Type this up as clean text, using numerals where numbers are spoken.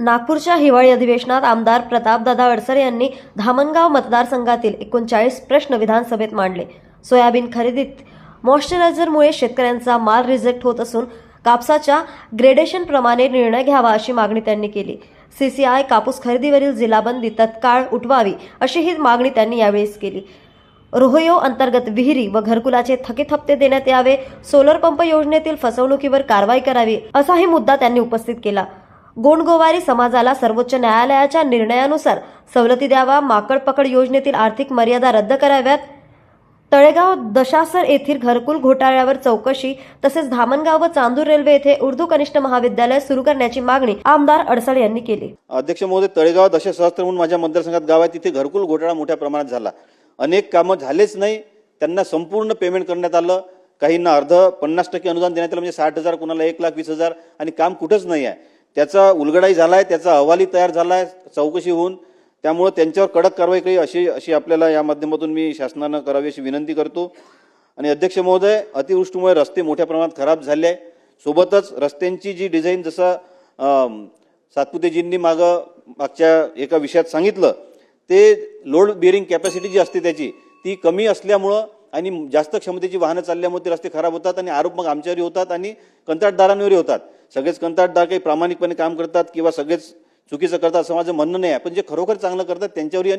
नागपूरच्या हिवाळी अधिवेशनात आमदार प्रतापदादा अडसरे यांनी धामणगाव मतदारसंघातील 39 प्रश्न विधानसभेत मांडले। सोयाबीन खरेदीत मॉइश्चरायझरमुळे शेतकऱ्यांचा माल रिजेक्ट होत असून कापसाच्या ग्रेडेशन प्रमाणे निर्णय घ्यावा अशी मागणी त्यांनी केली। सीसीआय कापूस खरेदीवरील जिल्हाबंदी तत्काळ उठवावी अशी ही मागणी त्यांनी यावेळी केली। रोहयो अंतर्गत विहिरी व घरकुलाचे थकीत हप्ते देण्यात यावे, सोलर पंप योजनेतील फसवणुकीवर कारवाई करावी असाही मुद्दा त्यांनी उपस्थित केला। गोंडगोवारी समाजाला सर्वोच्च न्यायालयाच्या निर्णयानुसार सवलती द्यावा, माकड पकड योजनेतील आर्थिक मर्यादा रद्द कराव्यात, तळेगाव दशासर येथील घरकुल घोटाळ्यावर चौकशी तसेच धामणगाव व चांदूर रेल्वे येथे उर्दू कनिष्ठ महाविद्यालय सुरू करण्याची मागणी आमदार अडसरे यांनी केली। अध्यक्ष महोदय, तळेगाव दशसहस्त्र म्हणून माझ्या मतदारसंघात गाव आहे, तिथे घरकुल घोटाळा मोठ्या प्रमाणात झाला। अनेक कामं झालेच नाही, त्यांना संपूर्ण पेमेंट करण्यात आलं, काहींना अर्ध 50% अनुदान देण्यात आलं, म्हणजे 60,000, कोणाला 1,20,000 आणि काम कुठंच नाही आहे। त्याचा उलगडाही झालाय, त्याचा अहवालही तयार झालाय चौकशी होऊन, त्यामुळे त्यांच्यावर कडक कारवाई करी अशी आपल्याला या माध्यमातून मी शासनानं करावी अशी विनंती करतो। आणि अध्यक्ष महोदय, अतिवृष्टीमुळे रस्ते मोठ्या प्रमाणात खराब झाले आहे, सोबतच रस्त्यांची जी डिझाईन जसं सातपुतेजींनी मागच्या एका विषयात सांगितलं, ते लोड बिअरिंग कॅपॅसिटी जी असते त्याची ती कमी असल्यामुळं आणि जास्त क्षमतेची वाहनं चालल्यामुळे ते रस्ते खराब होतात आणि आरोप मग आमच्यावरही होतात आणि कंत्राटदारांवरही होतात। सगळेच कंत्राटदार काही प्रामाणिकपणे काम करतात किंवा सगळेच चुकीचं करतात असं माझं म्हणणं नाही आहे, पण जे खरोखर चांगलं करतात त्यांच्यावरही